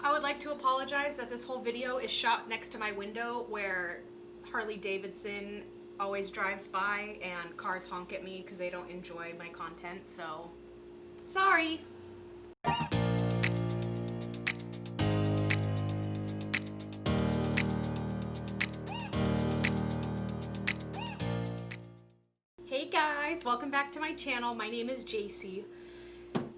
I would like to apologize that this whole video is shot next to my window where Harley Davidson always drives by and cars honk at me because they don't enjoy my content, so sorry. Hey guys, welcome back to my channel. My name is Jacy,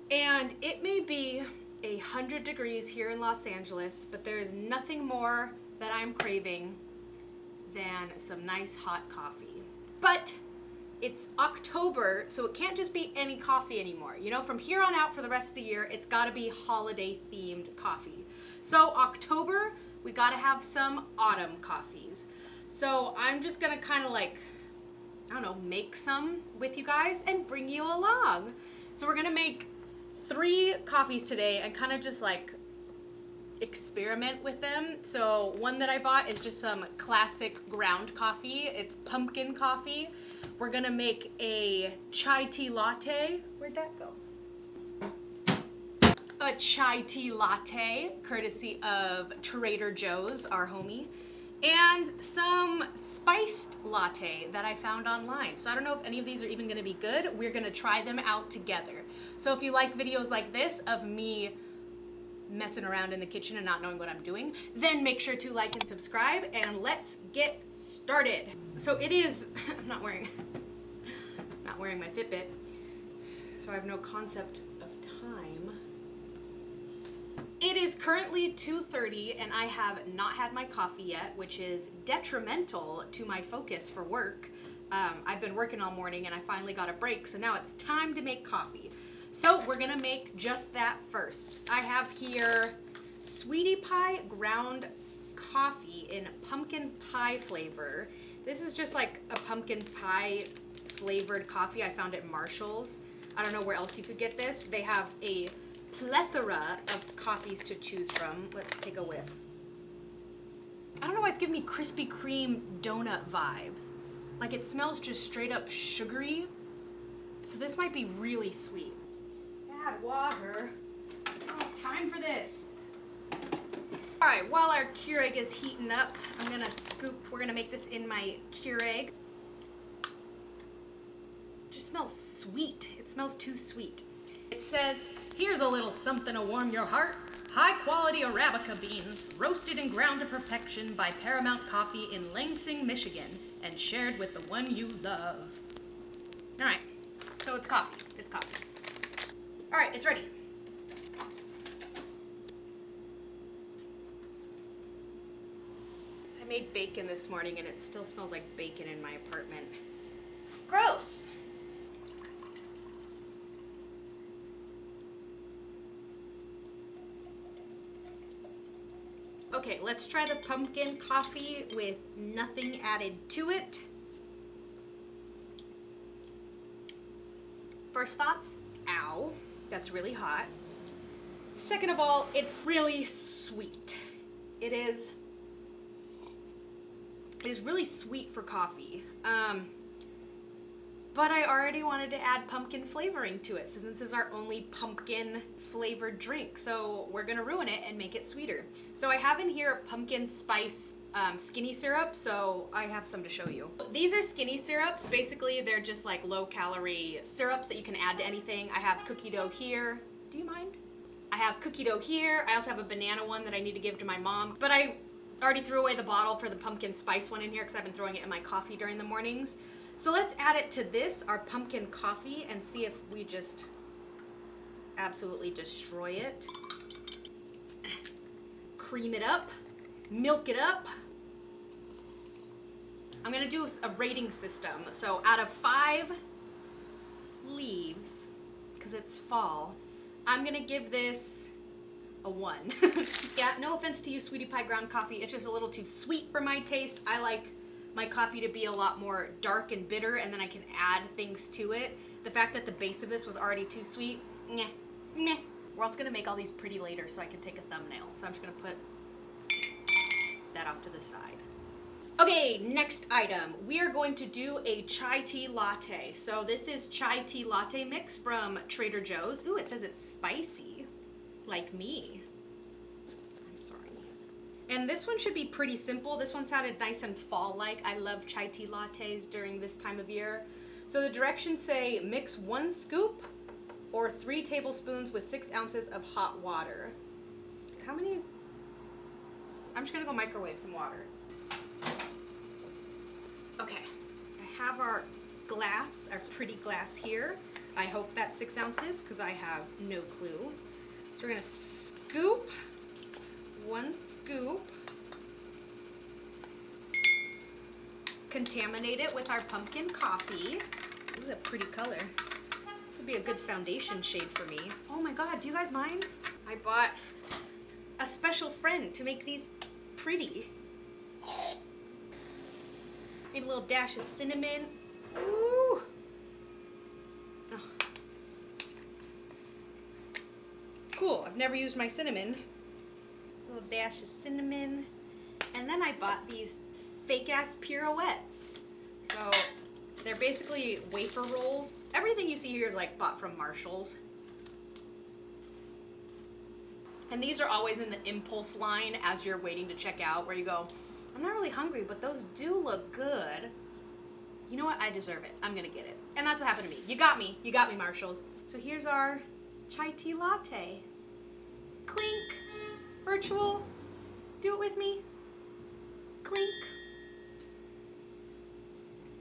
and it may be 100 degrees here in Los Angeles, but there is nothing more that I'm craving than some nice hot coffee. But it's October, so it can't just be any coffee anymore. You know, from here on out for the rest of the year, it's gotta be holiday themed coffee. So October, we gotta have some autumn coffees. So I'm just gonna kind of like, I don't know, make some with you guys and bring you along. So we're gonna make 3 coffees today and kind of just like experiment with them. So one that I bought is just some classic ground coffee. It's pumpkin coffee. We're gonna make a chai tea latte. Where'd that go? A chai tea latte, courtesy of Trader Joe's, our homie. And some spiced latte that I found online. So I don't know if any of these are even gonna be good. We're gonna try them out together. So if you like videos like this of me messing around in the kitchen and not knowing what I'm doing, then make sure to like and subscribe, and let's get started. So it is, I'm not wearing my Fitbit, so I have no concept of time. It is currently 2:30 and I have not had my coffee yet, which is detrimental to my focus for work. I've been working all morning and I finally got a break, so now it's time to make coffee. So we're gonna make just that first. I have here Sweetie Pie ground coffee in pumpkin pie flavor. This is just like a pumpkin pie flavored coffee. I found at Marshall's. I don't know where else you could get this. They have a plethora of coffees to choose from. Let's take a whiff. I don't know why it's giving me Krispy Kreme donut vibes. Like it smells just straight up sugary. So this might be really sweet. Add water. I don't have time for this. All right, while our Keurig is heating up, I'm gonna scoop, we're gonna make this in my Keurig. It just smells sweet. It smells too sweet. It says, here's a little something to warm your heart. High quality Arabica beans, roasted and ground to perfection by Paramount Coffee in Lansing, Michigan, and shared with the one you love. All right, so it's coffee, it's coffee. All right, it's ready. I made bacon this morning and it still smells like bacon in my apartment. Gross. Okay, let's try the pumpkin coffee with nothing added to it. First thoughts, ow, that's really hot. Second of all, it's really sweet. It is really sweet for coffee. But I already wanted to add pumpkin flavoring to it, since this is our only pumpkin flavored drink. So we're gonna ruin it and make it sweeter. So I have in here pumpkin spice skinny syrup, so I have some to show you. These are skinny syrups. Basically, they're just like low calorie syrups that you can add to anything. I have cookie dough here. Do you mind? I have cookie dough here. I also have a banana one that I need to give to my mom, but I already threw away the bottle for the pumpkin spice one in here because I've been throwing it in my coffee during the mornings. So let's add it to this, our pumpkin coffee, and see if we just absolutely destroy it. Cream it up, milk it up. I'm gonna do a rating system. So out of 5 leaves, because it's fall, I'm gonna give this a 1. Yeah, no offense to you, Sweetie Pie ground coffee. It's just a little too sweet for my taste. I like my coffee to be a lot more dark and bitter, and then I can add things to it. The fact that the base of this was already too sweet, meh, meh. We're also gonna make all these pretty later so I can take a thumbnail. So I'm just gonna put that off to the side. Okay, next item. We are going to do a chai tea latte. So this is chai tea latte mix from Trader Joe's. Ooh, it says it's spicy, like me. And this one should be pretty simple. This one sounded nice and fall-like. I love chai tea lattes during this time of year. So the directions say mix 1 scoop or 3 tablespoons with 6 ounces of hot water. How many? I'm just gonna go microwave some water. Okay, I have our glass, our pretty glass here. I hope that's 6 ounces because I have no clue. So we're gonna scoop 1 scoop. Contaminate it with our pumpkin coffee. This is a pretty color. This would be a good foundation shade for me. Oh my god, do you guys mind? I bought a special friend to make these pretty. Maybe a little dash of cinnamon. Ooh! Oh. Cool, I've never used my cinnamon. A little dash of cinnamon. And then I bought these fake-ass pirouettes. So they're basically wafer rolls. Everything you see here is like bought from Marshall's. And these are always in the impulse line as you're waiting to check out, where you go, I'm not really hungry, but those do look good. You know what? I deserve it. I'm gonna get it. And that's what happened to me. You got me, Marshalls. So here's our chai tea latte. Clink. Virtual. Do it with me. Clink.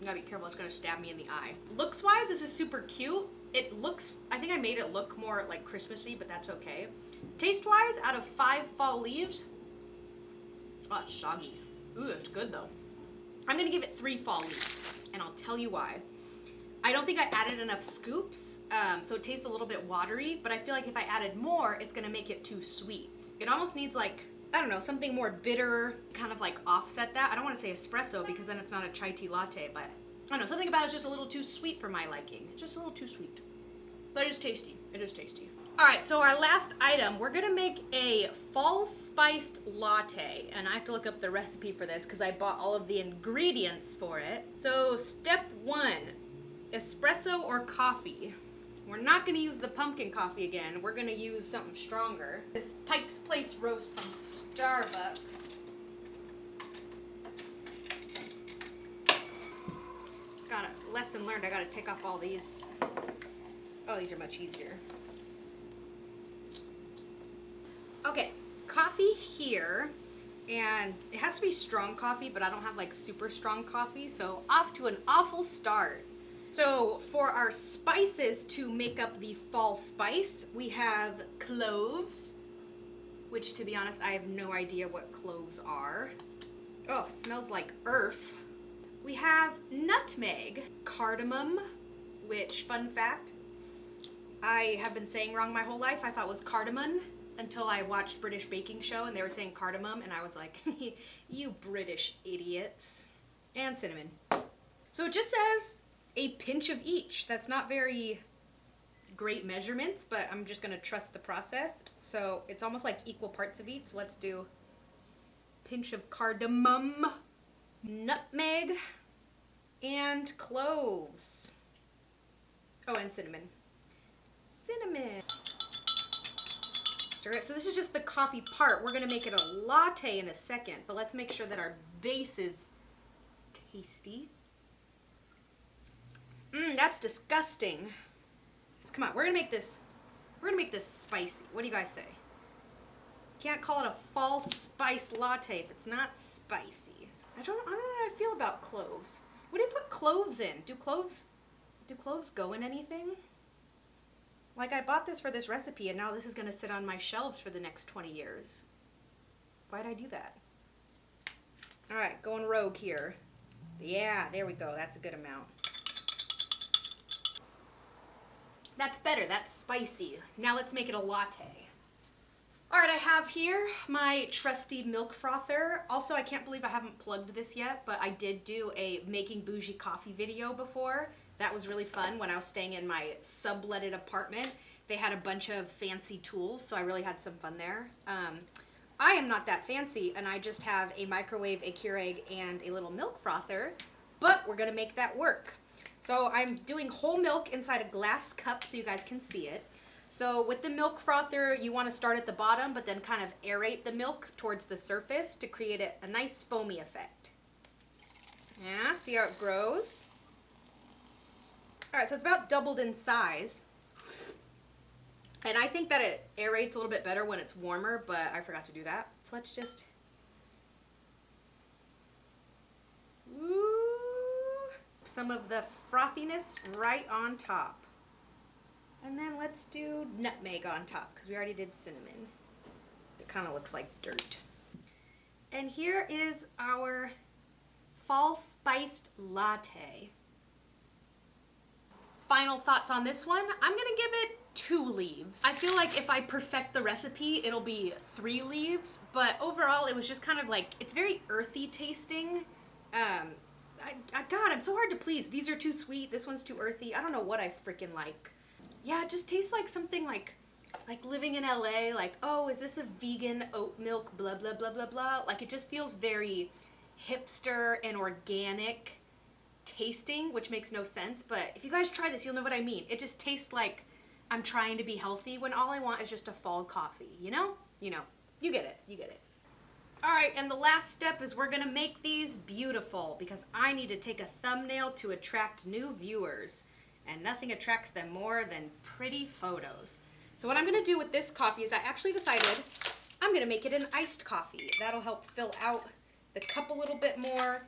You gotta be careful, it's gonna stab me in the eye. Looks wise, this is super cute. It looks, I think I made it look more like Christmassy, but that's okay. Taste wise, out of 5 fall leaves, oh, it's soggy. Ooh, it's good though. I'm gonna give it 3 fall leaves, and I'll tell you why. I don't think I added enough scoops, so it tastes a little bit watery, but I feel like if I added more, it's gonna make it too sweet. It almost needs like, I don't know, something more bitter, kind of like offset that. I don't want to say espresso because then it's not a chai tea latte, but I don't know, something about it's just a little too sweet for my liking. It's just a little too sweet. But it's tasty. It is tasty. All right, so our last item, we're gonna make a fall spiced latte, and I have to look up the recipe for this because I bought all of the ingredients for it. So step 1, espresso or coffee. We're not gonna use the pumpkin coffee again. We're gonna use something stronger. This Pike's Place roast from Starbucks. Got a lesson learned. I gotta take off all these. Oh, these are much easier. Okay, coffee here, and it has to be strong coffee, but I don't have like super strong coffee, so off to an awful start. So for our spices to make up the fall spice, we have cloves, which to be honest, I have no idea what cloves are. Oh, smells like earth. We have nutmeg, cardamom, which, fun fact, I have been saying wrong my whole life. I thought it was cardamom until I watched British Baking Show and they were saying cardamom, and I was like, you British idiots. And cinnamon. So it just says a pinch of each. That's not very great measurements, but I'm just gonna trust the process. So it's almost like equal parts of each. So let's do pinch of cardamom, nutmeg, and cloves. Oh, and cinnamon. Cinnamon. Stir it. So this is just the coffee part. We're gonna make it a latte in a second, but let's make sure that our base is tasty. That's disgusting. Come on, we're gonna make this spicy. What do you guys say? Can't call it a fall spice latte if it's not spicy. I don't know how I feel about cloves. What do you put cloves in? Do cloves go in anything? Like, I bought this for this recipe and now this is gonna sit on my shelves for the next 20 years. Why'd I do that? All right, going rogue here. Yeah, there we go. That's a good amount. That's better. That's spicy. Now let's make it a latte. All right, I have here my trusty milk frother. Also, I can't believe I haven't plugged this yet, but I did do a making bougie coffee video before. That was really fun when I was staying in my subletted apartment. They had a bunch of fancy tools, so I really had some fun there. I am not that fancy, and I just have a microwave, a Keurig, and a little milk frother, but we're gonna make that work. So I'm doing whole milk inside a glass cup so you guys can see it. So with the milk frother, you want to start at the bottom, but then kind of aerate the milk towards the surface to create a nice foamy effect. Yeah, see how it grows? All right, so it's about doubled in size. And I think that it aerates a little bit better when it's warmer, but I forgot to do that. So let's just... Ooh, some of the frothiness right on top. And then let's do nutmeg on top, because we already did cinnamon. It kind of looks like dirt. And here is our fall spiced latte. Final thoughts on this one. I'm gonna give it 2 leaves. I feel like if I perfect the recipe, it'll be 3 leaves, but overall it was just kind of like, it's very earthy tasting. God, I'm so hard to please. These are too sweet, this one's too earthy. I don't know what I freaking like. Yeah, it just tastes like something like living in LA, like, oh, is this a vegan oat milk, blah, blah, blah, blah, blah. Like, it just feels very hipster and organic tasting, which makes no sense, but if you guys try this, you'll know what I mean. It just tastes like I'm trying to be healthy when all I want is just a fall coffee, you know? You know, you get it, you get it. All right, and the last step is we're gonna make these beautiful because I need to take a thumbnail to attract new viewers. And nothing attracts them more than pretty photos. So what I'm gonna do with this coffee is I actually decided I'm gonna make it an iced coffee. That'll help fill out the cup a little bit more.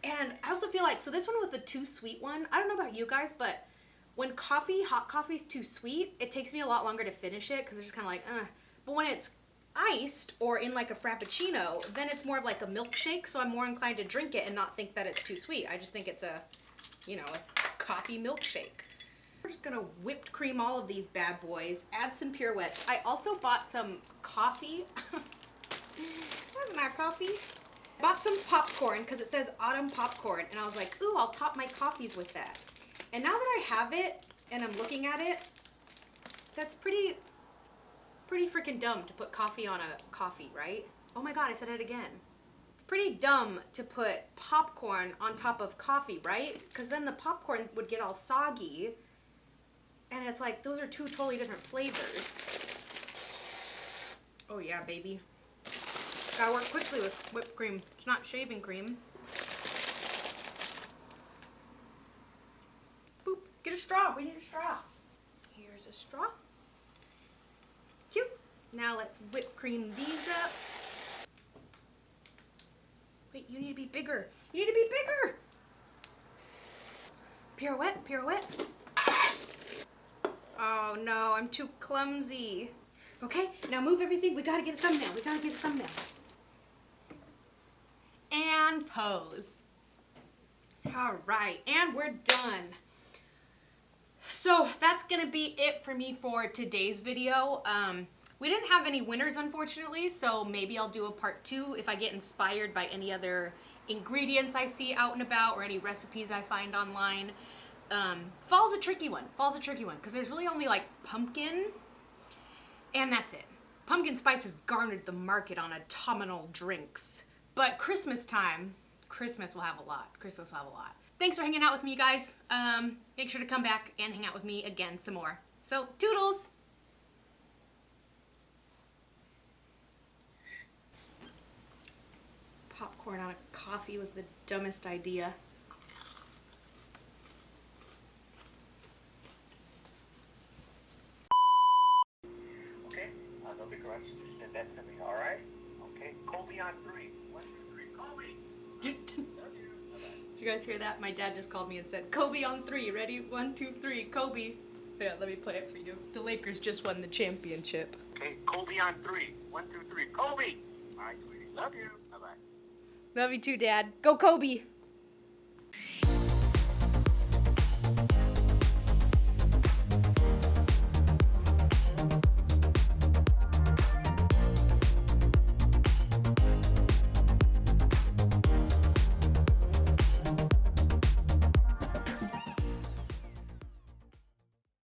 And I also feel like, so this one was the too sweet one. I don't know about you guys, but when hot coffee is too sweet, it takes me a lot longer to finish it because it's just kind of like, But when it's iced or in like a frappuccino, then it's more of like a milkshake, so I'm more inclined to drink it and not think that it's too sweet. I just think it's a, you know, a coffee milkshake. We're just gonna whipped cream all of these bad boys, add some pirouettes. I also bought some coffee. That's not coffee. Bought some popcorn because it says autumn popcorn, and I was like, ooh, I'll top my coffees with that. And now that I have it and I'm looking at it, that's pretty freaking dumb to put coffee on a coffee, right? Oh my God, I said it again. Pretty dumb to put popcorn on top of coffee, right? Because then the popcorn would get all soggy, and it's like those are 2 totally different flavors. Oh yeah, baby. Gotta work quickly with whipped cream. It's not shaving cream. Boop, get a straw, we need a straw. Here's a straw. Cute. Now let's whip cream these up. Wait, you need to be bigger. You need to be bigger. Pirouette, pirouette. Oh no, I'm too clumsy. Okay, now move everything. We gotta get a thumbnail. We gotta get a thumbnail. And pose. All right, and we're done. So that's gonna be it for me for today's video. We didn't have any winners, unfortunately, so maybe I'll do a part 2 if I get inspired by any other ingredients I see out and about or any recipes I find online. Fall's a tricky one. Fall's a tricky one because there's really only like pumpkin, and that's it. Pumpkin spice has garnered the market on autumnal drinks. But Christmas time, Christmas will have a lot. Christmas will have a lot. Thanks for hanging out with me, guys. Make sure to come back and hang out with me again some more. So, toodles! Popcorn on a coffee was the dumbest idea. Okay, no big rush. Just send that to me, all right? Okay, Colby on 3. 1, 2, 3, Colby! Did you guys hear that? My dad just called me and said, Kobe on 3, ready? 1, 2, 3, Kobe. Yeah, let me play it for you. The Lakers just won the championship. Okay, Colby on 3. 1, 2, 3, Colby! All right, sweetie. Love you. Bye-bye. Love you too, Dad. Go Kobe!